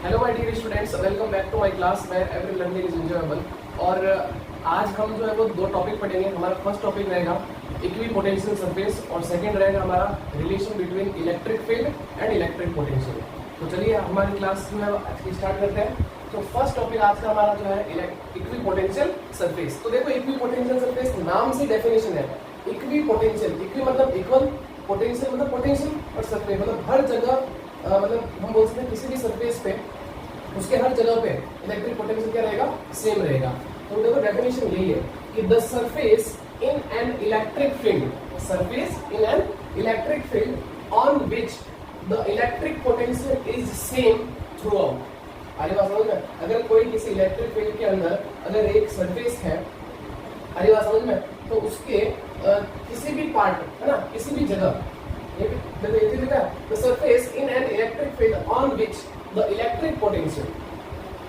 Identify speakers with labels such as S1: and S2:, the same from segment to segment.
S1: Hello my dear students, welcome back to my class where every learning is enjoyable. और आज हम जो है वो दो टॉपिक पढ़ेंगे। हमारा फर्स्ट टॉपिक रहेगा इक्विपोटेंशियल सरफेस और सेकंड रहेगा हमारा relation between electric field and electric potential. तो चलिए हमारी क्लास जो है आज स्टार्ट करते हैं। तो फर्स्ट टॉपिक आज का हमारा जो है इक्विपोटेंशियल सरफेस। तो देखो इक्विपोटेंशियल सरफेस नाम से डेफिनेशन है। इक्विपोटेंशियल, इक्वी मतलब इक्वल, पोटेंशियल मतलब पोटेंशियल और सरफेस मतलब हर जगह मतलब हम बोल सकते हैं किसी भी सरफेस पे उसके हर जगह पे इलेक्ट्रिक पोटेंशियल क्या रहेगा, सेम रहेगा। तो देखो डेफिनेशन यही है कि the surface in an electric field, surface in an electric field on which the electric potential is same through out. आगे बात समझ में? अगर कोई किसी इलेक्ट्रिक फील्ड के अंदर अगर एक सरफेस है, आगे बात समझ में, तो उसके किसी भी पार्ट है ना, किसी भी जगह the surface in an electric field on which the electric potential,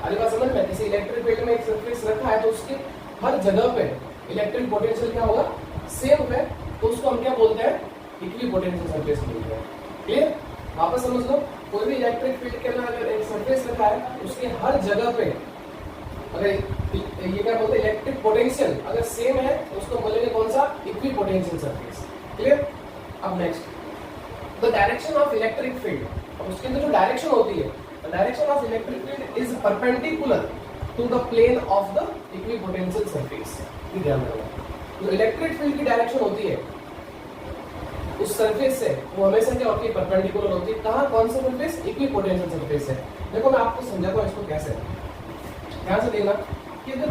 S1: आगे बात समझ में, किसी इलेक्ट्रिक फील्ड में एक सरफेस रखा है तो उसके हर जगह पे इलेक्ट्रिक पोटेंशियल क्या होगा, सेम है। तो उसको हम क्या बोलते हैं, इक्विपोटेंशियल सरफेस बोलते हैं। क्लियर? वापस समझ लो, कोई भी इलेक्ट्रिक फील्ड के अंदर अगर एक सरफेस रखा है उसके हर जगह पे अगर ये क्या बोलते हैं, इलेक्ट्रिक पोटेंशियल अगर सेम है तो उसको बोलेंगे कौन सा, इक्विपोटेंशियल सरफेस। क्लियर? अब next the direction of electric field, और उसके अंदर जो डायरेक्शन होती है, the direction of electric field is perpendicular to the plane of the equipotential surface. ये ध्यान रखना, जो इलेक्ट्रिक फील्ड की डायरेक्शन होती है उस सरफेस से वो हमेशा क्या होती है, परपेंडिकुलर होती है। कहां, कौन सा सरफेस, इक्विपोटेंशियल सरफेस है। देखो मैं आपको समझाता हूं इसको कैसे, ध्यान से देखना कि अगर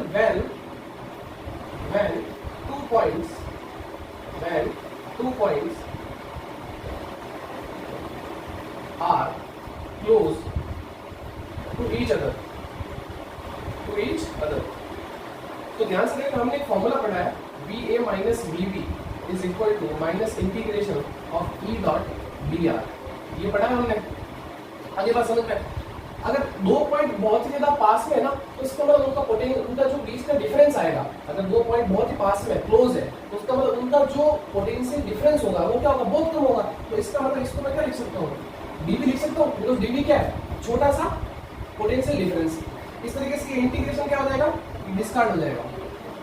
S1: when two points are close to each other, तो ध्यान से देखना, हमने एक फॉर्मूला पढ़ा है VA minus VB is equal to minus integration of E dot BR। ये पढ़ा है हमने। आगे बात समझ में, अगर दो पॉइंट बहुत ही ज्यादा पास में है ना तो इसका मतलब उनका पोटेंशियल, उनका जो बीच का डिफरेंस आएगा, अगर दो पॉइंट बहुत ही पास में क्लोज है तो उसका मतलब उनका जो पोटेंशियल डिफरेंस होगा वो क्या होगा, बहुत कम होगा। तो इसका मतलब इसको मैं क्या लिख सकता हूँ, dB लिख सकता हूँ, बिकॉज़ dB क्या है, छोटा सा पोटेंशियल डिफरेंस। इस तरीके से इंटीग्रेशन क्या हो जाएगा, डिस्कार्ड हो जाएगा।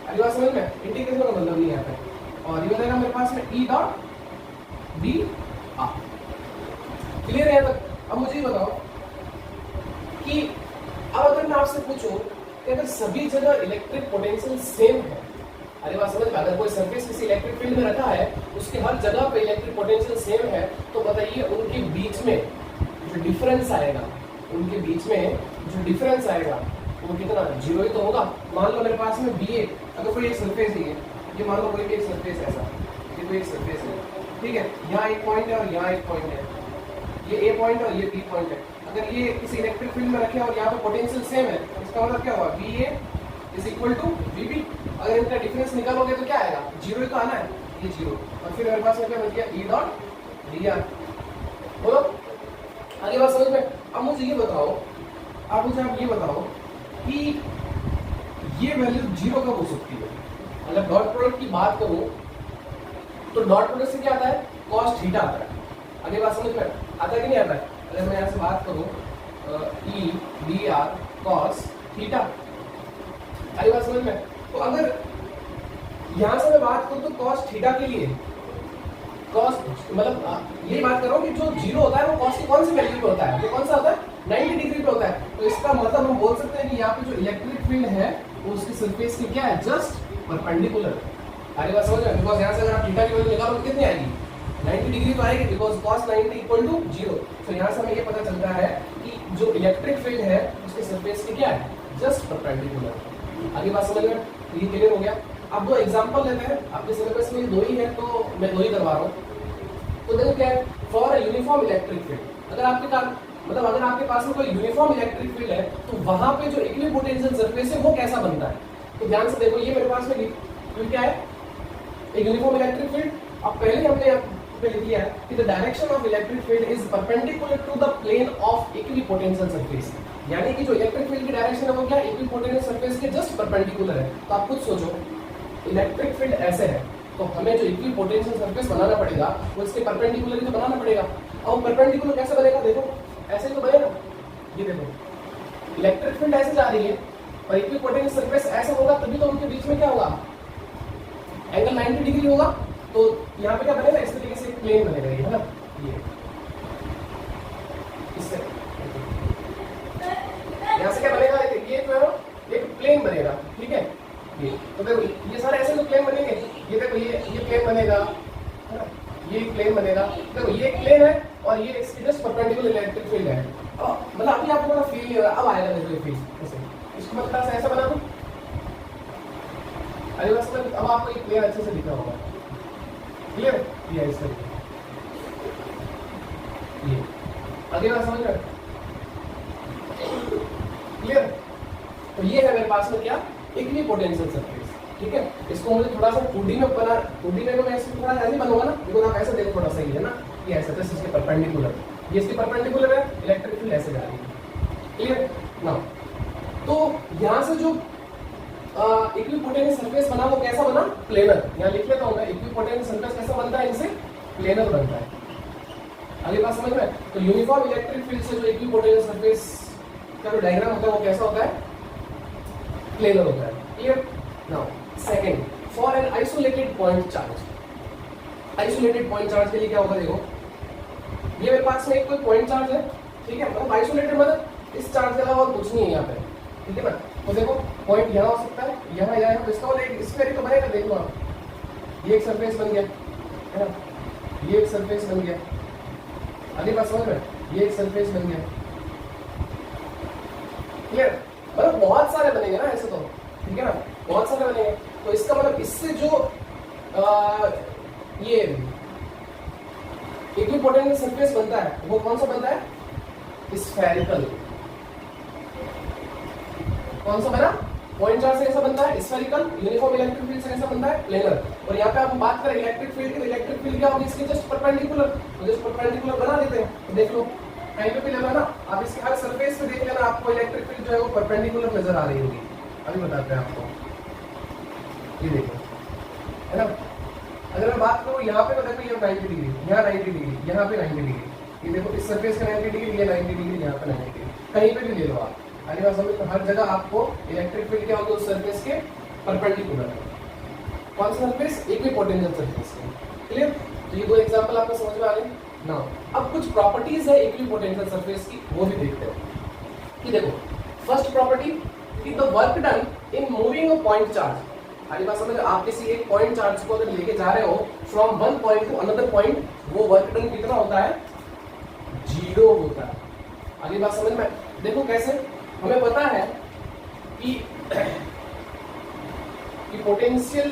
S1: अगली बात समझ में, इंटीग्रेशन का मतलब नहीं आता है। और ये हो जाएगा मेरे पास में E डॉट BR। क्लियर है? अब मुझे बताओ कि अब अगर मैं आपसे पूछूं कि अगर सभी जगह इलेक्ट्रिक पोटेंशियल सेम है, अरे बात समझ में, अगर कोई सरफेस किसी इलेक्ट्रिक फील्ड में रखा है उसके हर जगह पे इलेक्ट्रिक पोटेंशियल सेम है, तो बताइए उनके बीच में जो डिफरेंस आएगा, उनके बीच में जो डिफरेंस आएगा वो कितना, जीरो ही तो होगा। मान लो मेरे पास में BA, अगर कोई एक सरफेस है, ये मान लो कोई भी एक सरफेस ऐसा, ये कोई एक सरफेस है, ठीक है, यहाँ एक पॉइंट है और यहाँ एक पॉइंट है, ये A पॉइंट और ये B पॉइंट है। अगर ये किसी इलेक्ट्रिक फील्ड में रखे और यहाँ पे पोटेंशियल सेम है, इसका मतलब क्या हुआ, VA is equal to VB। अगर इनका डिफरेंस निकालोगे तो क्या आएगा, जीरो ही तो आना है, ये जीरो। और फिर मेरे पास में क्या बच गया, E डॉट BR। बोलो आगे बात समझ में। अब मुझे ये बताओ, आप ये बताओ कि ये वैल्यू जीरो कब हो सकती है। मतलब डॉट प्रोडक्ट की बात करूं तो डॉट प्रोडक्ट से क्या आता है, कॉस थीटा आता है। आगे बात समझ में आता है कि नहीं आता है? अगर मैं यहाँ से बात करूं E BR कॉस थीटा, आगे बात समझ में। तो अगर यहां से मैं बात करूं तो कॉस थीटा के लिए कॉस, मतलब ये बात कर रहा हूं कि जो जीरो होता है वो कॉस की कौन सी वैल्यू पे होता है, तो कौन सा होता है, 90 डिग्री पे होता है। तो इसका मतलब हम बोल सकते हैं कि यहाँ पे जो इलेक्ट्रिक फील्ड है वो उसकी सरफेस की क्या है, जस्ट परपेंडिकुलर। आगे बात समझ में, बिकॉज यहाँ से अगर आप थीटा की वैल्यू निकालो तो कितनी आएगी, 90 डिग्री तो आएगी, because cos 90 equal to zero. तो यहाँ से हमें ये पता चलता है कि जो इलेक्ट्रिक फील्ड है उसके सरफेस की क्या है, जस्ट परपेंडिकुलर। आगे बात समझ में, ये क्लियर हो गया। अब दो एग्जांपल लेते हैं, आपके सिलेबस में दो ही है तो मैं दो ही करवा रहा हूँ। तो देखो क्या है, फॉर यूनिफॉर्म इलेक्ट्रिक फील्ड, अगर आपके अगर आपके पास में कोई यूनिफॉर्म इलेक्ट्रिक फील्ड है तो वहां पे जो इक्विपोटेंशियल सरफेस है वो कैसा बनता है। तो ध्यान से देखो, ये मेरे पास में क्या है, एक यूनिफॉर्म इलेक्ट्रिक फील्ड। अब पहले हमने यहाँ पे लिख लिया है कि the direction of electric field is perpendicular to the plane of equipotential surface. यानी कि जो इलेक्ट्रिक फील्ड की डायरेक्शन है वो क्या, इक्विपोटेंशियल सरफेस के जस्ट परपेंडिकुलर है। तो आप खुद सोचो, इलेक्ट्रिक फील्ड ऐसे है तो हमें जो इक्विपोटेंशियल सरफेस बनाना पड़ेगा वो इसके परपेंडिकुलर ही तो बनाना पड़ेगा। और परपेंडिकुलर कैसे बनेगा, देखो ऐसे तो बनेगा, ये देखो इलेक्ट्रिक फील्ड ऐसे जा रही है और इक्विपोटेंशियल सरफेस ऐसा होगा, तभी तो उनके बीच में क्या होगा, एंगल 90 डिग्री होगा। तो यहाँ पे क्या बनेगा, इस तरीके से प्लेन बनेगा, ये है ना, ये इससे यहाँ से क्या बनेगा, ये जो है एक प्लेन बनेगा, ठीक है। ये तो देखो ये सारे ऐसे तो प्लेन बनेंगे, ये देखो ये प्लेन बनेगा, है ना, ये प्लेन बनेगा। देखो ये एक प्लेन है और ये इसकी जस्ट परपेंडिकुलर इलेक्ट्रिक फील्ड है। मतलब अभी आपको थोड़ा फील नहीं हो रहा, अब आएगा देखो ये फील्ड ऐसे। इसको मतलब ऐसा बना दूं, अरे बस अब आपको ये प्लेन अच्छे से दिख रहा होगा, क्लियर। ये इस तरीके, ये आगे बात समझ रहे, क्लियर। तो ये है मेरे पास में क्या, इक्विपोटेंशियल सरफेस, ठीक है। इसको मुझे थोड़ा सा 2D में बना, 2D में मैं इसको थोड़ा ऐसे बनूंगा ना, देखो आप ऐसे देखो थोड़ा सही है ना, ये ऐसा जैसे इसके परपेंडिकुलर, ये इसके परपेंडिकुलर है, इलेक्ट्रिक फील्ड ऐसे जा रही है, क्लियर ना। तो यहाँ से जो इक्विपोटेंशियल सरफेस बना वो कैसा बना, प्लेनर। यहाँ लिख लेता हूँ मैं, इक्विपोटेंशियल सरफेस कैसा बनता है, इनसे प्लेनर बनता है। अगली बात समझ में, तो यूनिफॉर्म इलेक्ट्रिक फील्ड से जो इक्विपोटेंशियल सरफेस का जो डायग्राम होता है वो कैसा होता है, प्लेनर होता है, clear. Now second, for an isolated point charge. Isolated point charge के लिए क्या होगा, देखो ये मेरे पास में एक कोई पॉइंट चार्ज है, ठीक है। मतलब आइसोलेटेड मतलब इस चार्ज के अलावा और कुछ नहीं है यहाँ पे, ठीक है ना। तो देखो पॉइंट यहाँ हो सकता है, यहाँ यहाँ, तो इसका मतलब एक स्फीयर तो बनेगा, देखो आप, ये एक सरफेस बन गया, है ना, ये एक सरफेस बन गया। अगली बात समझ में, ये एक सरफेस बन गया, क्लियर। मतलब बहुत सारे बनेंगे ना ऐसे तो, ठीक है ना, बहुत सारे बनेंगे। तो इसका मतलब इससे जो ये इक्विपोटेंशियल सरफेस बनता है वो कौन सा बनता है, स्फेरिकल। कौन सा बना, पॉइंट चार्ज से कैसा बनता है, स्फेरिकल। यूनिफॉर्म इलेक्ट्रिक फील्ड से कैसा बनता है, प्लेनर। और यहाँ पे हम बात करें इलेक्ट्रिक फील्ड की, इलेक्ट्रिक फील्ड क्या होगी, इसके जस्ट परपेंडिकुलर, तो जस्ट परपेंडिकुलर बना देते हैं। तो देख लो कहीं पे भी लेना ना आप, इसके हर सरफेस पे देख लेना, आपको इलेक्ट्रिक फील्ड जो है वो परपेंडिकुलर नजर आ रही होगी। अभी बताते हैं आपको, ये देखो, है ना। अगर मैं बात करूँ यहाँ पे, तो देखो ये 90 डिग्री, यहाँ 90 डिग्री, यहाँ पे 90 डिग्री, ये देखो इस सरफेस का 90 डिग्री, ये 90 डिग्री, यहाँ पे 90 डिग्री, कहीं पे भी ले लो आप। अरे बात समझ, हर जगह आपको इलेक्ट्रिक फील्ड क्या होगी, उस सरफेस के परपेंडिकुलर। कौन सा सरफेस, इक्विपोटेंशियल सरफेस, क्लियर। तो ये दो एग्जांपल आपको समझ में आ गए ना। अब कुछ प्रॉपर्टीज है इक्विपोटेंशियल सरफेस की, वो भी देखते हैं कि देखो, फर्स्ट प्रॉपर्टी कि the work done in moving a point charge. आगे बात समझ, आप किसी एक पॉइंट चार्ज को अगर लेके जा रहे हो from one point two another point, वो वर्क डन कितना होता है, 0 होता है। आगे बात समझ में, देखो कैसे, हमें पता है कि पोटेंशियल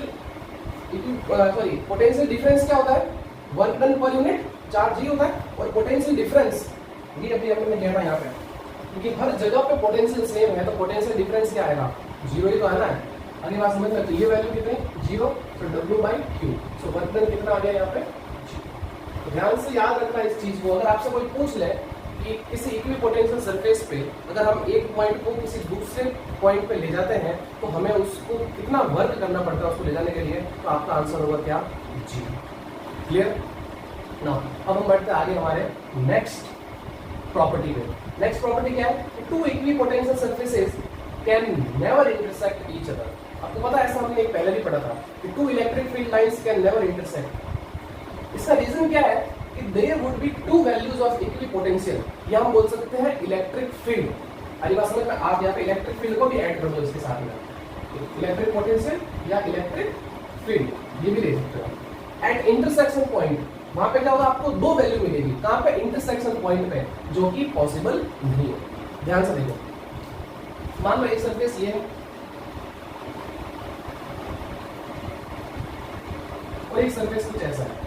S1: पोटेंशियल डिफरेंस क्या होता है, work done per unit charge ही होता है। और पोटेंशियल डिफरेंस ये अभी हमने कह रहा है यहाँ पे, क्योंकि हर जगह पे पोटेंशियल सेम है, तो पोटेंशियल डिफरेंस क्या आएगा, 0 ही तो आना है। अगली बात समझ में, तो ये वैल्यू कितनी, 0, तो W/Q। सो वर्क डन कितना आ गया यहाँ पे, तो ध्यान से याद रखना इस चीज को। अगर आपसे कोई पूछ ले कि किसी इक्विपोटेंशियल सरफेस पे अगर हम एक पॉइंट को किसी दूसरे पॉइंट पे ले जाते हैं तो हमें उसको कितना वर्क करना पड़ता है उसको ले जाने के लिए, तो आपका आंसर होगा क्या, 0, क्लियर ना। अब हम बढ़ते आगे हमारे नेक्स्ट प्रॉपर्टी में। नेक्स्ट प्रॉपर्टी क्या है, two equipotential surfaces can never intersect each other. आपको पता है, ऐसा हमने एक पहले भी पढ़ा था कि two electric field lines can never intersect. इसका रीजन क्या है कि there would be two values of equipotential, या हम बोल सकते हैं इलेक्ट्रिक फील्ड। अरे बात समझ में, आप यहाँ पे इलेक्ट्रिक फील्ड को भी ऐड कर दो इसके साथ में, इलेक्ट्रिक पोटेंशियल या इलेक्ट्रिक फील्ड, ये भी ले सकते हो। एट इंटरसेक्शन पॉइंट, वहां पे क्या होगा, आपको दो वैल्यू मिलेगी, कहां पे, इंटरसेक्शन पॉइंट पे, जो कि पॉसिबल नहीं है। ध्यान से देखो, मान लो एक सरफेस ये है और एक सरफेस कुछ ऐसा है,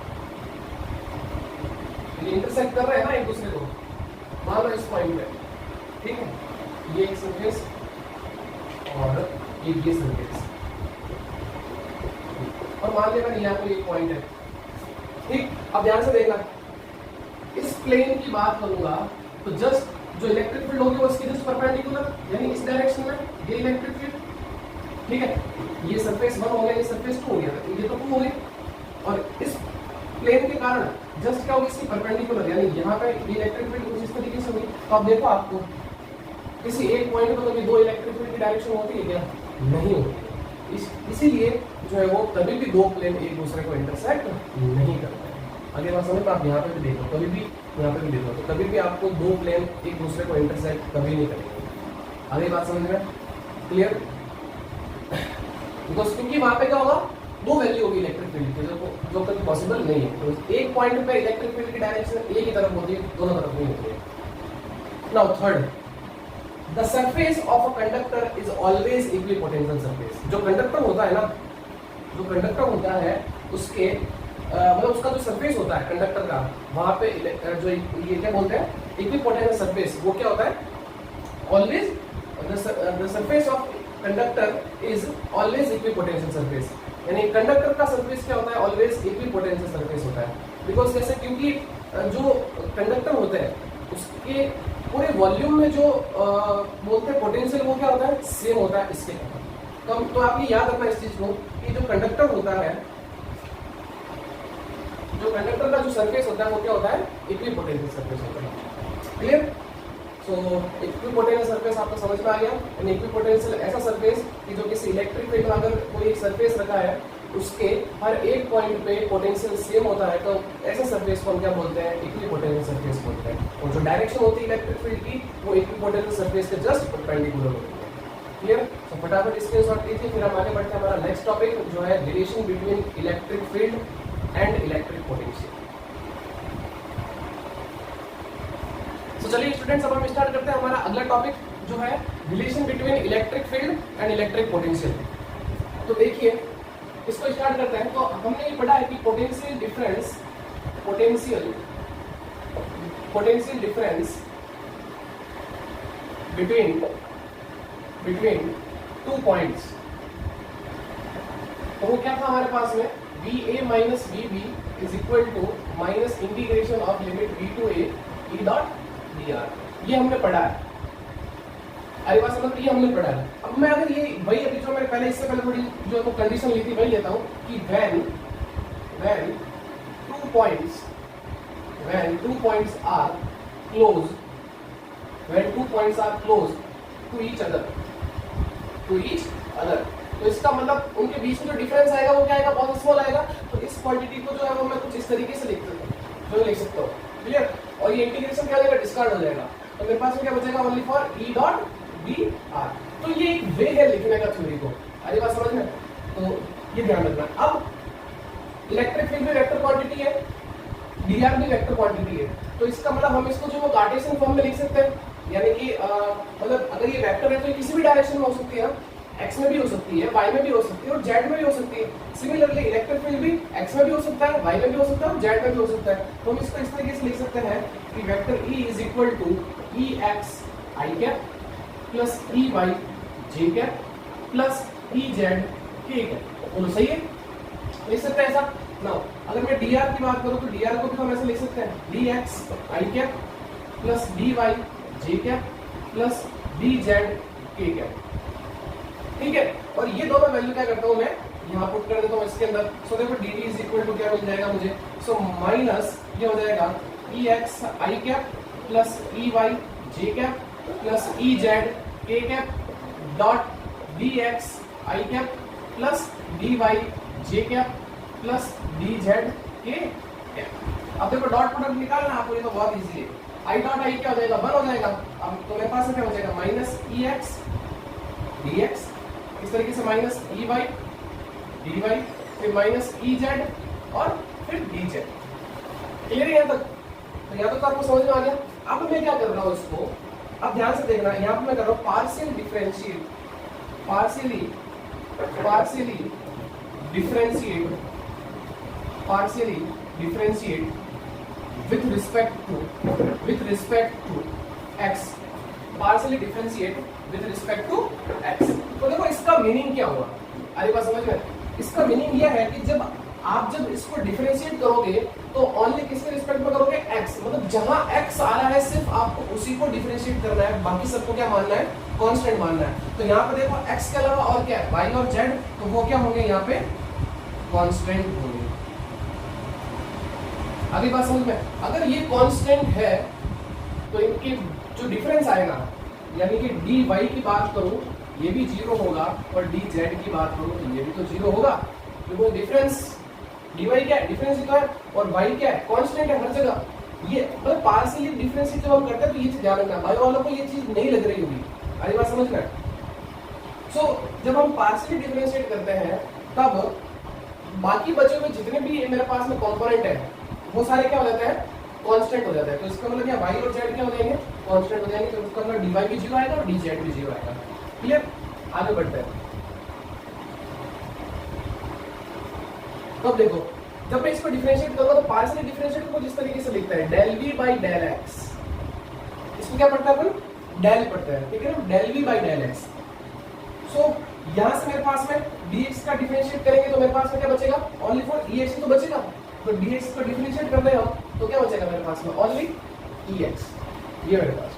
S1: ये इंटरसेक्ट कर रहे हैं ना एक दूसरे को, मान लो इस पॉइंट पे, ठीक है, ये एक सरफेस और ये सरफेस, और मान लेगा यहाँ पे एक पॉइंट है, ठीक। अब ध्यान से देखना, इस प्लेन की बात करूंगा तो जस्ट जो इलेक्ट्रिक फील्ड होगी वो इसकी जस्ट परपेंडिकुलर, यानी इस डायरेक्शन में ये इलेक्ट्रिक फील्ड, ठीक है। ये सरफेस 1 हो गया, ये सरफेस 2 हो गया, ये तो 2 हो गई, और इस प्लेन के कारण जस्ट क्या होगी, इसकी परपेंडिकुलर, यानी यहाँ पे इलेक्ट्रिक फील्ड कुछ इस तरीके से होगी। तो आप देखो, आपको किसी एक पॉइंट पर कभी दो इलेक्ट्रिक फील्ड की डायरेक्शन होती है क्या? नहीं होती। इसीलिए जो है वो कभी भी दो प्लेन एक दूसरे को इंटरसेक्ट नहीं करते हैं। अगली बात समझ में, आप यहाँ पे भी देखो, कभी भी यहाँ पे भी देखो, तो कभी भी आपको दो प्लेन एक दूसरे को इंटरसेक्ट कभी नहीं करेंगे। अगली बात समझ में क्लियर? बिकॉज क्योंकि वहां पे क्या होगा, दो वैल्यू होगी इलेक्ट्रिक फील्ड की, जो कभी पॉसिबल नहीं है। तो एक पॉइंट पे इलेक्ट्रिक फील्ड की डायरेक्शन एक ही तरफ होती है, दोनों तरफ नहीं होती है। Now third, the surface of a conductor is always equipotential surface. जो कंडक्टर होता है ना, जो कंडक्टर होता है उसके मतलब उसका जो सरफेस होता है कंडक्टर का, वहां पे जो ये क्या बोलते हैं, इक्विपोटेंशियल सरफेस, वो क्या होता है? Always the surface of conductor is always equipotential surface. यानी कंडक्टर का सरफेस क्या होता है? ऑलवेज इक्विपोटेंशियल सरफेस होता है। बिकॉज कैसे? क्योंकि जो कंडक्टर होते हैं उसके पूरे वॉल्यूम में जो बोलते हैं पोटेंशियल, वो क्या होता है? सेम होता है इसके। तो आप ये याद रखना इस चीज को कि जो कंडक्टर होता है, जो कंडक्टर का जो सरफेस होता है वो क्या होता है? इक्विपोटेंशियल सरफेस होता है। क्लियर? सो इक्विपोटेंशियल सरफेस आपको समझ में आ गया। यानी इक्विपोटेंशियल ऐसा सरफेस कि जो किसी इलेक्ट्रिक फील्ड में अगर कोई एक सरफेस रखा है उसके हर एक पॉइंट पे पोटेंशियल सेम होता है, तो ऐसे सरफेस को हम क्या बोलते हैं? इक्विपोटेंशियल सरफेस बोलते हैं। और जो डायरेक्शन होती है इलेक्ट्रिक फील्ड की, वो इक्विपोटेंशियल सरफेस के जस्ट परपेंडिकुलर होती है। क्लियर? तो फटाफट स्क्रीनशॉट लीजिए, फिर हम आगे बढ़ते हैं। हमारा नेक्स्ट टॉपिक जो है relation between electric field and electric potential. तो चलिए स्टूडेंट्स, अब हम स्टार्ट करते हैं हमारा अगला टॉपिक जो है relation between electric field and electric potential. तो देखिए इसको स्टार्ट करते हैं। तो हमने ये पढ़ा है कि potential difference between two points. तो वो क्या था हमारे पास में? VA minus VB is equal to minus integration of limit V to A E dot dr। ये हमने पढ़ा है। अरे बात समझ, ये हमने पढ़ा है। अब मैं अगर ये वही अभी जो मैंने पहले इससे पहले थोड़ी जो तो कंडीशन ली थी वही लेता हूँ कि when two points are close, to each other, तो इसका मतलब उनके बीच में जो डिफरेंस आएगा वो क्या आएगा? बहुत स्मॉल आएगा। तो इस क्वांटिटी को जो है वो मैं कुछ इस तरीके से लिख सकता हूँ। क्लियर? और ये इंटीग्रेशन क्या हो जाएगा? डिस्कार्ड हो जाएगा। तो मेरे पास में क्या बचेगा? Only for E dot dr। तो ये एक वे है लिखने का थ्योरी को। अरे बात समझ में? तो ये ध्यान रखना। अब इलेक्ट्रिक फील्ड भी वेक्टर क्वांटिटी है, dr भी वेक्टर क्वांटिटी है। तो इसका मतलब हम इसको जो कार्टेशियन फॉर्म में लिख सकते हैं। यानी कि मतलब अगर ये वेक्टर है तो ये किसी भी डायरेक्शन में हो सकती है, x में भी हो सकती है, y में भी हो सकती है और z में भी हो सकती है। सिमिलरली इलेक्ट्रिक फील्ड भी x में भी हो सकता है, y में भी हो सकता है और z में भी हो सकता है। तो हम इसको इस तरीके से लिख सकते हैं कि vector E is equal to Ex i cap plus Ey j cap plus Ez k cap. बोलो सही है? लिख सकते हैं ऐसा ना। अगर मैं dr की बात करूं तो dr को भी हम ऐसे लिख सकते हैं Dx i cap plus Dy j cap plus Dz k cap. ठीक है? और ये दोनों वैल्यू क्या करता हूं मैं यहाँ पुट कर देता हूँ इसके अंदर। सो देखो dt इज इक्वल टू क्या मिल जाएगा मुझे? सो माइनस ये हो जाएगा Ex i cap plus Ey j cap plus Ez k cap dot Dx i cap plus Dy j cap plus Dz k cap. अब देखो डॉट प्रोडक्ट निकालना आपको, ये तो बहुत इजी है। i डॉट i क्या हो जाएगा? 1 हो जाएगा। अब तो मेरे पास क्या हो जाएगा? माइनस Ex dx, इस तरीके से माइनस Ey dy, फिर माइनस Ez और फिर dz। क्लियर है यहाँ तक? तो यहाँ तक तो आपको समझ में आ गया। अब मैं क्या कर रहा हूँ इसको, अब ध्यान से देखना। यहाँ पे मैं कर रहा हूँ partially differentiate with respect to x, partially differentiate with respect to x। तो देखो इसका मीनिंग क्या हुआ? अरे बात समझ में? इसका मीनिंग यह है कि जब इसको डिफरेंशिएट करोगे तो ओनली किसके रिस्पेक्ट में करोगे? x। मतलब जहां x आ रहा है सिर्फ आपको उसी को डिफरेंशिएट करना है, बाकी सबको क्या मानना है? कांस्टेंट मानना है। तो यहाँ पे देखो x के अलावा और क्या है? y और z, तो वो क्या होंगे यहाँ पे? कांस्टेंट होंगे। अगली बात समझ में? अगर ये कांस्टेंट है तो इनकी जो डिफरेंस आएगा यानी कि डी वाई की बात करूं ये भी 0 होगा और डी जेड की बात करूं तो ये भी तो 0 होगा, क्योंकि डिफरेंस डी वाई क्या है, डिफरेंस इतना है, और वाई क्या है, कांस्टेंट है हर जगह। ये मतलब पार्शियली डिफरेंशिएट जब हम करते हैं तो ये चीज ध्यान रखना, बायो वालों को ये चीज नहीं लग रही होगी, अरे बात समझ में। सो जब हम पार्शियली डिफरेंशिएट करते हैं तब बाकी बचे हुए जितने भी मेरे पास में कंपोनेंट है वो सारे क्या हो जाते हैं, कांस्टेंट हो जाता है। तो इसका मतलब क्या, वाई और जेड क्या हो जाएंगे, कांस्टेंट हो जाएंगे। तो उसका मतलब डी वाई भी 0 आएगा और डी जेड भी 0 आएगा। क्लियर, आगे बढ़ते हैं। तब देखो जब मैं इसको डिफरेंशिएट करूंगा तो पार्शियली डिफरेंशिएट को जिस तरीके से लिखता है del V by del X, इसको क्या पढ़ता है अपन, डेल पढ़ता है, ठीक है ना, del V by del X. So यहां से मेरे पास में dx का डिफरेंशिएट करेंगे तो मेरे पास में क्या बचेगा, ओनली फॉर ex तो बचेगा। तो dx को डिफरेंशिएट कर रहे हम तो क्या बचेगा मेरे पास में, ओनली ex, ये मेरे पास।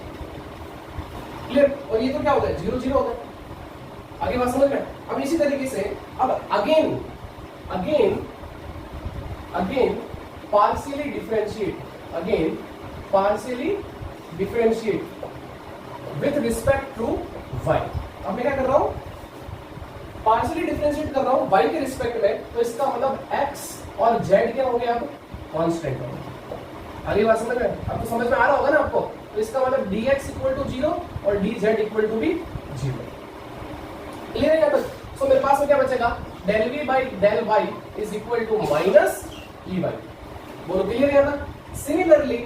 S1: क्लियर, और ये तो क्या होगा, 0 0 होगा। आगे बात समझ में। अब इसी तरीके से अब again partially differentiate with respect to y। अब मैं क्या कर रहा हूं, पार्शियली डिफरेंशिएट कर रहा हूं y के रिस्पेक्ट में, तो इसका मतलब x और z क्या हो गया, अब कांस्टेंट हो गया। अगली बात समझ में, अब तो समझ में आ रहा होगा ना आपको। तो इसका मतलब dx इक्वल टू 0 और dz इक्वल टू भी 0। क्लियर है यहाँ तक। सो मेरे पास में क्या बचेगा, del v by del y is equal to minus E Y. बोलो क्लियर है यहाँ तक। सिमिलरली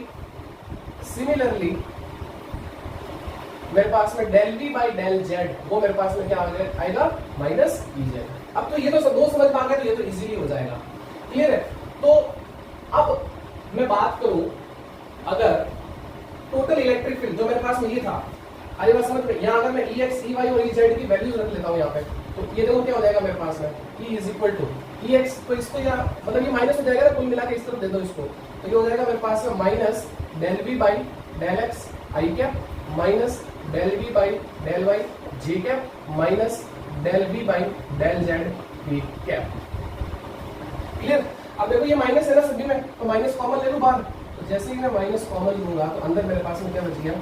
S1: मेरे पास में del v by del z वो मेरे पास में क्या आएगा, माइनस ई जेड। अब तो ये तो दो समझ में आ गया, तो ये तो इजीली हो जाएगा। क्लियर है। तो अब मैं बात करूं, अगर टोटल इलेक्ट्रिक फील्ड जो मेरे पास में ये था, आगे बात समझ में, यहाँ अगर मैं ई एक्स, ई वाई और ई जेड की वैल्यूज रख लेता हूँ यहाँ पे, तो ये देखो क्या हो जाएगा मेरे पास में, E is equal to E X, तो इसको यहाँ मतलब ये माइनस हो जाएगा ना, कुल मिला के इस तरफ दे दो इसको, तो ये हो जाएगा मेरे पास में minus del V by del X I क्या, minus del V by del Y J cap, minus del V by del Z V cap. Clear. अब देखो ये माइनस है ना सभी में, तो माइनस कॉमन ले लो बाहर, तो जैसे ही मैं माइनस कॉमन लूंगा तो अंदर मेरे पास में क्या बच गया,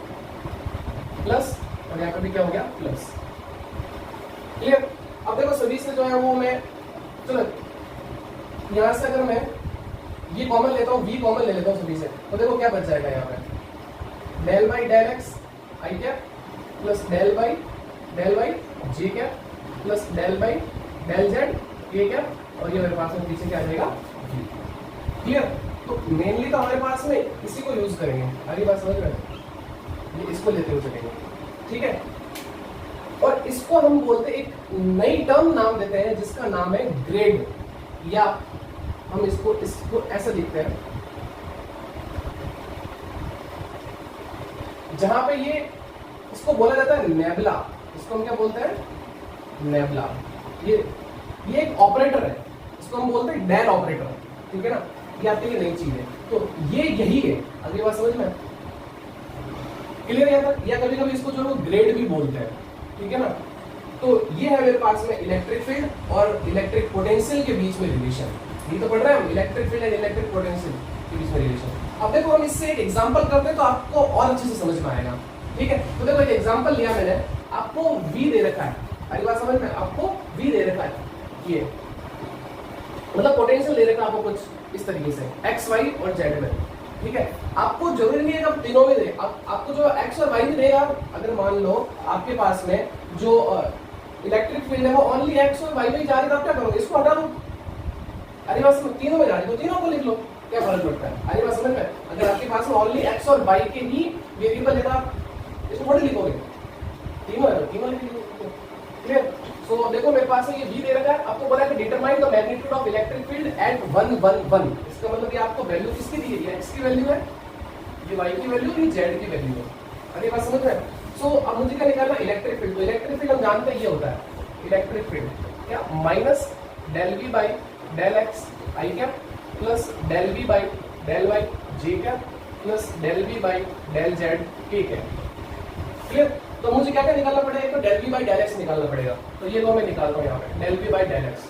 S1: प्लस, और यहाँ पर भी क्या हो गया, प्लस। क्लियर। अब देखो सभी से जो है वो मैं, चलो यहां से अगर मैं ये कॉमन लेता हूँ, वी कॉमन ले लेता हूँ सभी से, तो देखो क्या बच जाएगा यहाँ पे, del by del X I cap plus del by del Y J cap plus del by del Z K cap, और ये मेरे पास में पीछे क्या आ जाएगा, क्लियर। तो मेनली तो हमारे पास में इसी को यूज करेंगे, अगली बात समझ रहे हैं, ये इसको लेते हुए चलेंगे, ठीक है। और इसको हम बोलते हैं, एक नई टर्म नाम देते हैं जिसका नाम है ग्रेड, या हम इसको ऐसे लिखते हैं, जहां पे ये इसको बोला जाता है नेबुला, इसको हम क्या बोलते हैं, नेबुला। ये एक ऑपरेटर है, इसको हम बोलते हैं डेल ऑपरेटर, ठीक है ना, ये आपके लिए नई चीज है। तो ये यही है, अगली बात समझ में, क्लियर है तक। या कभी कभी इसको जो है ग्रेड भी बोलते हैं, ठीक है ना। तो ये है मेरे पास में इलेक्ट्रिक फील्ड और इलेक्ट्रिक पोटेंशियल के बीच में रिलेशन, ये तो पढ़ रहे हैं हम, electric field and electric potential के बीच में रिलेशन। अब देखो हम इससे एक एग्जांपल करते हैं तो आपको और अच्छे से समझ में आएगा, ठीक है। तो देखो एक एग्जांपल लिया मैंने, आपको V दे रखा है, अगली बात समझ में, आपको V दे रखा है, ये मतलब पोटेंशियल दे रखा है आपको कुछ इस तरीके से x y और z में, ठीक है। आपको जरूरी नहीं है कि आप तीनों में दे, आपको जो x और y में देगा, अगर मान लो आपके पास में जो इलेक्ट्रिक फील्ड है वो ओनली x और y में ही जा रही है, तो आप क्या करोगे, इसको हटा दो। अरे बात समझ, तीनों में जा रही है तो तीनों को लिख लो, क्या फर्क पड़ता है। अरे बात समझ में, अगर आपके पास में ओनली x और y के ही वेरिएबल है तो आप इसको थोड़ी लिखोगे, तीनों है तो तीनों लिख लो, क्लियर। सो देखो मेरे पास में ये V दे रखा है, आपको बोला है कि determine the magnitude of electric field at 1 1 1। इसका मतलब ये आपको वैल्यू किसकी दी है, x की वैल्यू है, ये y की वैल्यू, ये z की वैल्यू है। अरे बात समझ में। सो अब मुझे क्या निकालना, इलेक्ट्रिक फील्ड। तो इलेक्ट्रिक फील्ड हम जानते हैं ये होता है, इलेक्ट्रिक फील्ड क्या, minus del v by del x I cap plus del v by del y j cap plus del v by del z k cap. Clear. तो मुझे क्या क्या निकालना पड़ेगा, तो del v by del x निकालना पड़ेगा, तो ये लो मैं निकालता हूँ यहाँ पे del v by del x।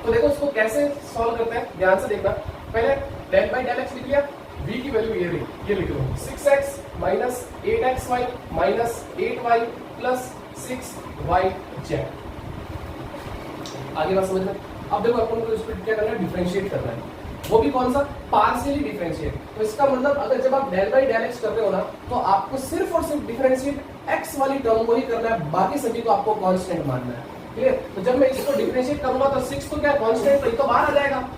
S1: तो देखो इसको कैसे सॉल्व करते हैं, ध्यान से देखना। पहले डेल बाई डेल x लिख लिया, v की वैल्यू ये रही, ये लिख लो 6x minus 8xy minus 8y plus 6yz। आगे बात समझ में? अब देखो अपन को इसको क्या करना है, डिफरेंशिएट करना है, वो भी कौन सा, पार्शियली डिफरेंशिएट। तो इसका मतलब अगर जब आप डेल बाई डेल एक्स कर रहे हो ना, तो आपको सिर्फ और सिर्फ डिफरेंशिएट एक्स वाली टर्म को ही करना है, बाकी सभी को आपको कांस्टेंट मानना है। क्लियर? तो जब मैं इसको डिफरेंशिएट करूंगा तो 6 तो क्या कांस्टेंट, तो ये तो बाहर आ जाएगा,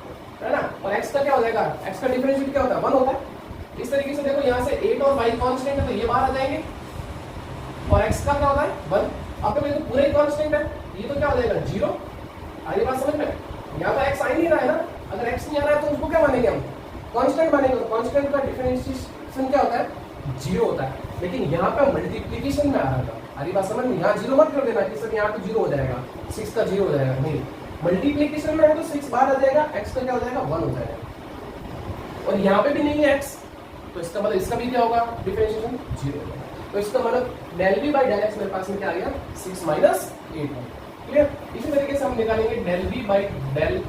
S1: है ना, और x का क्या हो जाएगा, x का डिफरेंशिएट क्या होता है, 1 होता है। इस तरीके से देखो यहाँ से 8 और y कांस्टेंट है तो ये बाहर आ जाएंगे, और x का क्या होता है 1। अब तो ये तो पूरा ही कांस्टेंट है, ये तो क्या हो जाएगा 0। आगे बात समझ में? यहाँ तो x आ ही नहीं रहा है ना, अगर x नहीं आ रहा है तो उसको क्या मानेंगे हम, कांस्टेंट मानेंगे। कांस्टेंट का डिफरेंशिएशन क्या होता है, 0 होता है। लेकिन यहाँ पे मल्टीप्लिकेशन में आ रहा था, आगे बात समझ में? यहाँ 0 मत कर देना कि सर यहाँ तो 0 हो जाएगा, 6 का 0 हो जाएगा, नहीं, मल्टीप्लिकेशन में है तो 6 बाहर आ जाएगा, x का क्या हो जाएगा 1 हो जाएगा। और यहाँ पे भी नहीं है x, तो इसका मतलब इसका भी क्या होगा, डिफरेंशिएशन 0 होगा। तो इसका मतलब del v by del X मेरे पास में क्या आ गया, 6 माइनस 8। क्लियर? इसी तरीके से हम निकालेंगे del v by del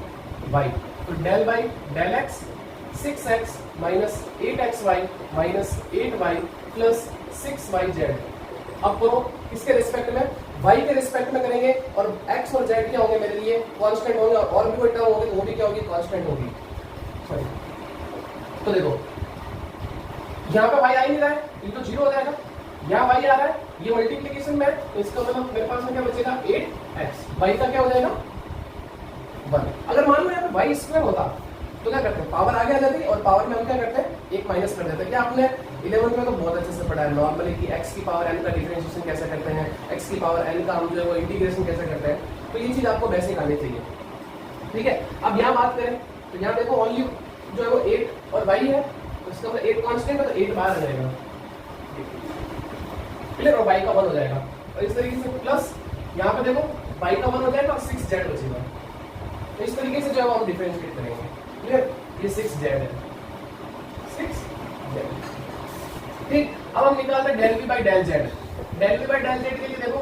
S1: y। तो del by del x 6x minus 8xy minus 8y plus 6yz। अब करो किसके रिस्पेक्ट में, y के रिस्पेक्ट में करेंगे, और x और z क्या होंगे मेरे लिए, कांस्टेंट होंगे, और भी कोई टर्म होगी तो वो भी क्या होगी, कांस्टेंट होगी। सॉरी, तो देखो यहाँ पे y आ ही नहीं रहा है, ये तो 0 हो जाएगा, यहाँ y आ रहा है, ये मल्टीप्लिकेशन में है, तो इसका मतलब मेरे पास में क्या बचेगा 8x, y का क्या हो जाएगा 1। अगर मान लो यहाँ पे y स्क्वायर होता तो क्या करते हैं, पावर आगे आ जाती, और पावर में हम क्या करते हैं, एक माइनस कर देते हैं। क्या आपने 11th में तो बहुत अच्छे से पढ़ा है नॉर्मली कि x की पावर n का डिफरेंशिएशन कैसे करते हैं, x की पावर n का हम जो है वो इंटीग्रेशन कैसे करते हैं, तो ये चीज आपको बेसिक आनी चाहिए। ठीक है? अब यहाँ बात करें तो यहाँ देखो ओनली जो है वो 8 और y है, तो इसका मतलब 8 कांस्टेंट है तो 8 बाहर आ जाएगा, क्लियर, और y का 1 हो जाएगा। और इस तरीके से प्लस यहाँ पे देखो y का 1 हो जाएगा और 6z बचेगा। तो इस तरीके से जो है हम डिफरेंशिएट करेंगे। क्लियर? ये 6z है, 6z। ठीक, अब हम निकालते हैं del v by del z। Del v by del z के लिए देखो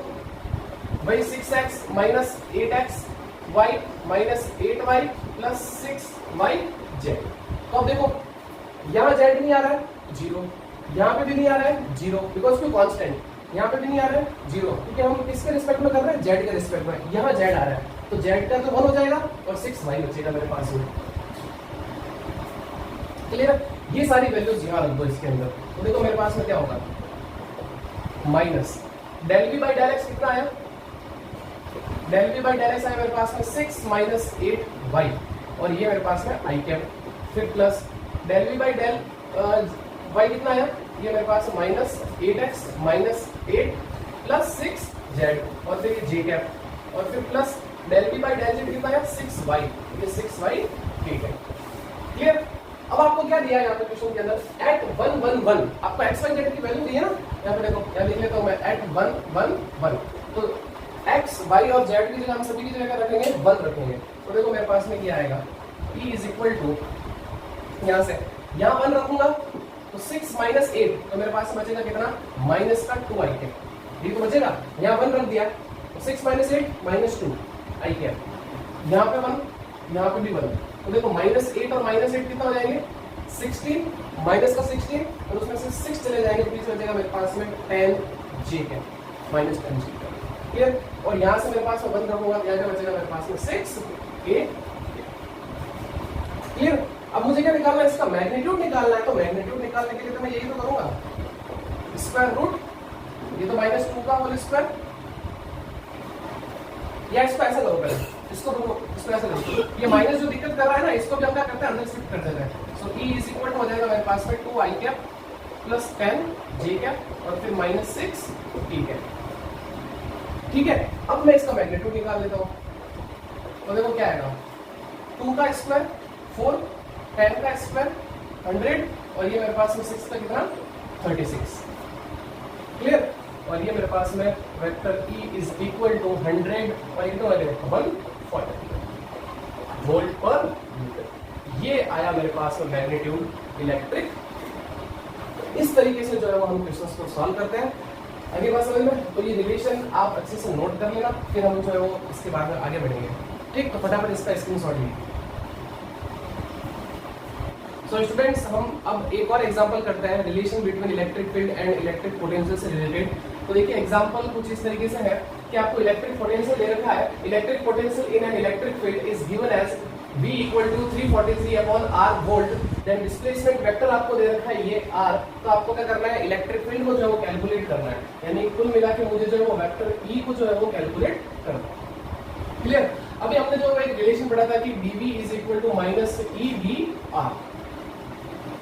S1: वही 6x minus 8x y minus 8y plus 6yz। तो अब देखो यहाँ z नहीं आ रहा है 0, यहाँ पे भी नहीं आ रहा है 0, बिकॉज क्यों, कांस्टेंट। यहाँ पे भी नहीं आ रहा है 0, क्योंकि हम किसके रिस्पेक्ट में कर रहे हैं, z के रिस्पेक्ट में। यहाँ z आ रहा है तो z का तो 1 हो जाएगा और 6y बचेगा मेरे पास में। क्लियर? ये सारी वैल्यूज यहाँ रख दो इसके अंदर, तो देखो मेरे पास में क्या होगा, minus del v by del X कितना आया, del v by del X आया मेरे पास में 6 माइनस 8y, और ये मेरे पास में आई कैप, फिर plus del v by del y कितना आया, ये मेरे पास minus 8x minus 8 plus 6z, और फिर ये j कैप, और फिर plus del v by del z कितना आया 6y, ये 6y ठीक है। क्लियर? अब आपको क्या दिया है यहाँ पे क्वेश्चन के अंदर, एट 1 1 1 आपको x y z की वैल्यू दी है ना, यहाँ पे देखो यहाँ लिख लेता हूँ मैं एट 1 1 1, तो x y और z की जगह हम सभी की जगह रखेंगे 1 रखेंगे। तो देखो मेरे पास में क्या आएगा, e इज इक्वल टू, यहाँ से यहाँ 1 रखूंगा तो 6 माइनस 8, तो मेरे पास बचेगा कितना, माइनस का 2 आई कैप, ये तो बचेगा, यहाँ 1 रख दिया तो 6 माइनस 8 माइनस 2 आई कैप, यहाँ पे 1, यहाँ पे भी 1, तो देखो माइनस 8 और माइनस 8 कितना हो जाएंगे 16, माइनस का 16 और उसमें से 6 चले जाएंगे, तो बीच बचेगा मेरे पास में 10 जे कैप माइनस 10 जे कैप। क्लियर? और यहाँ से मेरे पास में 1 रखूंगा, यहाँ पे बचेगा मेरे पास में 6 ए। क्लियर? अब मुझे क्या निकालना है, इसका मैग्नीट्यूड निकालना है, तो मैग्नीट्यूड निकालने के लिए तो मैं यही तो करूंगा, स्क्वायर रूट, ये तो माइनस 2 का होल स्क्वायर, या इसको ऐसा करो पहले, इसको इसको ऐसा करो, ये माइनस जो दिक्कत कर रहा है ना, इसको भी हम क्या करते हैं, अंदर शिफ्ट कर देते हैं। सो e इज इक्वल टू हो जाएगा मेरे पास में 2 आई कैप प्लस 10 जे कैप और फिर माइनस 6 टी कैप। ठीक है? अब मैं इसका मैग्नीट्यूड निकाल लेता हूँ, तो देखो क्या आएगा, 2 का स्क्वायर 4, 10 का स्क्वायर 100, और ये मेरे पास में 6 का कितना 36। क्लियर? और ये मेरे पास में vector E is equal to 100 और कितना आ गया 140 वोल्ट पर मीटर। ये आया मेरे पास में मैग्नीट्यूड इलेक्ट्रिक। इस तरीके से जो है वो हम क्वेश्चंस को सॉल्व करते हैं। अगली बात समझ में, तो ये रिलेशन आप अच्छे से नोट कर लेना, फिर हम जो है वो इसके बाद में आगे बढ़ेंगे। ठीक, तो फटाफट इसका स्क्रीनशॉट लीजिए। सो स्टूडेंट्स, हम अब एक और एग्जांपल करते हैं relation between electric field and electric potential से रिलेटेड। तो देखिए एग्जांपल कुछ इस तरीके से है कि आपको इलेक्ट्रिक पोटेंशियल दे रखा है, electric potential in an electric field is given as V equal to 343/r volt, then displacement vector आपको दे रखा है ये r। तो आपको क्या करना है, इलेक्ट्रिक फील्ड को जो है वो कैलकुलेट करना है, यानी कुल मिला के मुझे जो है वो वेक्टर E को जो है वो कैलकुलेट करना है। क्लियर? अभी हमने जो एक रिलेशन पढ़ा था कि dV is equal to minus EVR।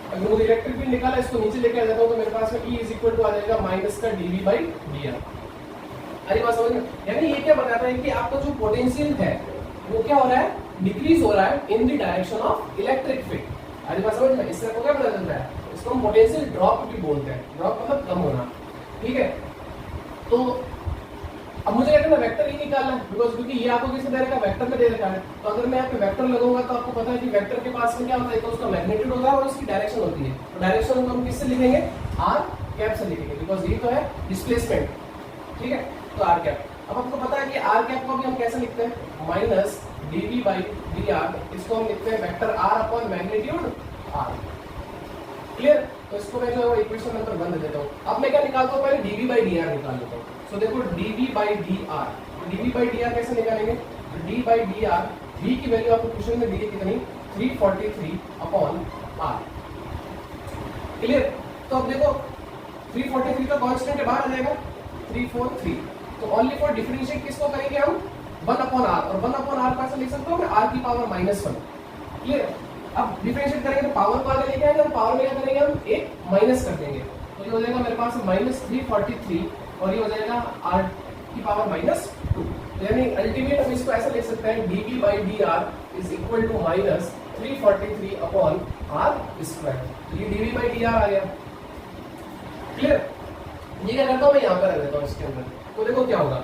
S1: अगर मुझे इलेक्ट्रिक फील्ड निकाला, इसको नीचे लेके आ जाता हूं तो मेरे पास में E इज इक्वल टू आ जाएगा माइनस का dV/dr। अरे बात समझ में? यानी ये क्या बताता है कि आपका जो पोटेंशियल है वो क्या हो रहा है, डिक्रीज हो रहा है in the direction of electric field. अरे बात समझ में? इससे आपको क्या पता चलता है, इसको हम पोटेंशियल ड्रॉप भी बोलते हैं। ड्रॉप मतलब कम होना, ठीक है। तो अब मुझे क्या करना, वेक्टर ही निकालना है, बिकॉज क्योंकि ये आपको किसी तरह का वेक्टर में दे रखा है। तो अगर मैं यहाँ पे वेक्टर लगाऊंगा तो आपको पता है कि वेक्टर के पास में क्या होता है, तो उसका मैग्नीट्यूड होता है और उसकी डायरेक्शन होती है। तो डायरेक्शन को हम किससे लिखेंगे, r कैप से लिखेंगे, बिकॉज ये तो है डिस्प्लेसमेंट, ठीक है। तो r कैप, अब आपको पता है कि r कैप को भी हम कैसे लिखते हैं, माइनस dV/dr। इसको हम लिखते हैं vector r upon magnitude r। Clear? तो इसको मैं जो है इक्वेशन नंबर 1 दे देता हूँ। अब मैं क्या निकालता हूँ, पहले dV/dr निकाल लेता हूँ। सो देखो dV/dr, dV/dr कैसे निकालेंगे, तो d/dr, v की वैल्यू आपको क्वेश्चन में दी है कितनी, 343/r। क्लियर? तो अब देखो 343 का कांस्टेंट बाहर आ जाएगा 343। तो ओनली फॉर डिफरेंशिएट किसको करेंगे हम, 1/r, और 1/r कैसे लिख सकते हो मैं, r की पावर -1। क्लियर? अब डिफरेंशिएट करेंगे तो पावर को आगे लेके आएंगे और पावर में क्या करेंगे हम, एक माइनस कर देंगे। तो ये हो जाएगा मेरे पास -343 और ये हो जाएगा r की पावर -2। यानी अल्टीमेट हम इसको ऐसा लिख सकते हैं dV/dr is equal to minus 343/r²। तो ये dV/dr आ गया। क्लियर? ये क्या करता हूँ मैं, यहाँ पर रख देता हूँ इसके अंदर। तो देखो क्या होगा,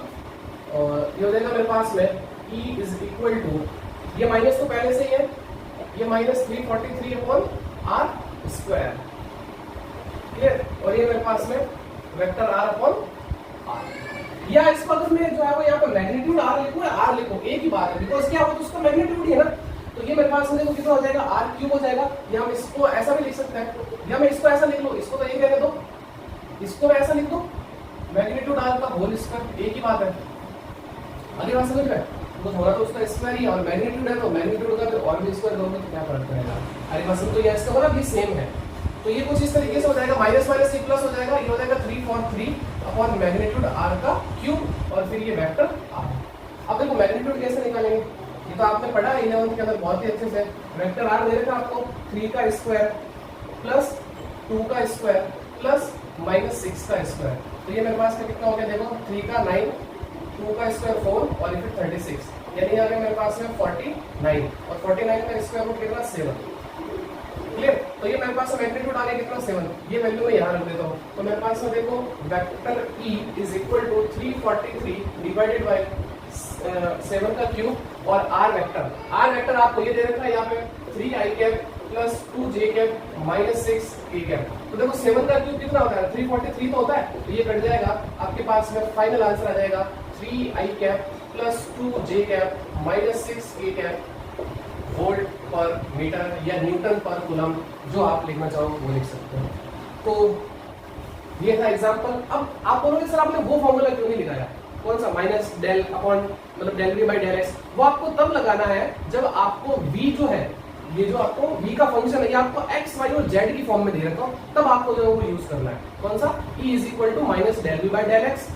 S1: और ये हो जाएगा मेरे पास में E इज इक्वल टू, ये माइनस तो पहले से ही है, ये माइनस 343/r²। क्लियर? और ये मेरे पास में वेक्टर r अपॉन r। या इसको अगर मैं जो है वो यहाँ पे मैग्नीट्यूड r लिखूं या r लिखूं, एक ही बात है, बिकॉज क्या हो तो उसका मैग्नीट्यूड ही है ना। तो ये मेरे पास में देखो कितना हो जाएगा, r³ हो जाएगा। या हम इसको ऐसा भी लिख सकते हैं, या मैं इसको ऐसा लिख लूं, इसको तो यही रहने दो, इसको मैं ऐसा लिख दूं मैग्नीट्यूड r का होल स्क्वायर, एक ही बात है। अगली बात समझ में? तो थोड़ा तो उसका स्क्वायर ही, और मैग्नीट्यूड है तो मैग्नीट्यूड का फिर और भी स्क्वायर दोगे तो क्या फर्क पड़ेगा। अरे बात समझ, तो ये इसका मतलब भी सेम है। तो ये कुछ इस तरीके से हो जाएगा, माइनस माइनस से प्लस हो जाएगा, ये हो जाएगा 343 अपॉन मैग्नीट्यूड r का क्यूब और फिर ये वेक्टर r। अब देखो मैग्नीट्यूड कैसे निकालेंगे, ये तो आपने पढ़ा है 11th के अंदर बहुत ही अच्छे से। वेक्टर r दे रखा आपको 3 का स्क्वायर प्लस 2 का स्क्वायर प्लस -6 का स्क्वायर। तो ये मेरे पास में कितना हो गया, देखो 3 का 9, 2 का स्क्वायर 4 और फिर 36, यानी आ गया मेरे पास में 49, और 49 का स्क्वायर रूट कितना, 7। क्लियर? तो ये मेरे पास मैग्नीट्यूड आ गया कितना, 7। ये वैल्यू मैं यहाँ रख देता हूँ। तो मेरे पास में देखो vector E is equal to 343 divided by 7 का क्यूब और r वेक्टर आपको ये दे रखा है यहाँ पे 3i प्लस 2j -6k। तो देखो 7 का क्यूब कितना होता है, 343 तो होता है, तो ये कट जाएगा, आपके पास में फाइनल आंसर आ जाएगा 3i plus 2j -6k volt पर मीटर या न्यूटन पर कूलम, जो आप लिखना चाहो वो लिख सकते हो। तो ये था एग्जांपल। अब आप बोलोगे सर आपने वो फॉर्मूला क्यों नहीं लिखाया, कौन सा, माइनस डेल अपॉन मतलब del v by del X. वो आपको तब लगाना है जब आपको v जो है, ये जो आपको v का फंक्शन है, ये आपको x, y और z की फॉर्म में दे रखा हो, तब आपको जो है वो यूज करना है। कौन सा, E is equal to minus del v by del X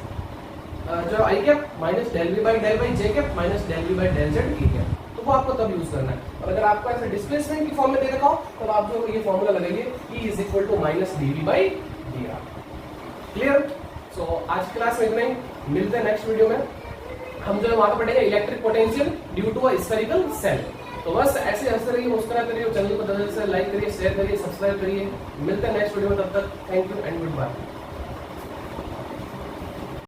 S1: जो I cap minus del v by del Y J cap minus del v by del Z E cap. तो वो आपको तब यूज करना है। और अगर आपको ऐसे डिस्प्लेसमेंट की फॉर्म में दे रखा हो, तब आप जो ये फॉर्मूला लगाइए, E is equal to minus dv by dr। Clear? So आज की क्लास में इतना ही, मिलते हैं नेक्स्ट वीडियो में। हम जो है वहां पर पढ़ेंगे electric potential due to a spherical cell. तो बस ऐसे हंसते रहिए, मुस्कुराते रहिए, चैनल को जल्दी से लाइक करिए, शेयर करिए, सब्सक्राइब करिए। मिलते हैं नेक्स्ट वीडियो में, तब तक thank you and good bye.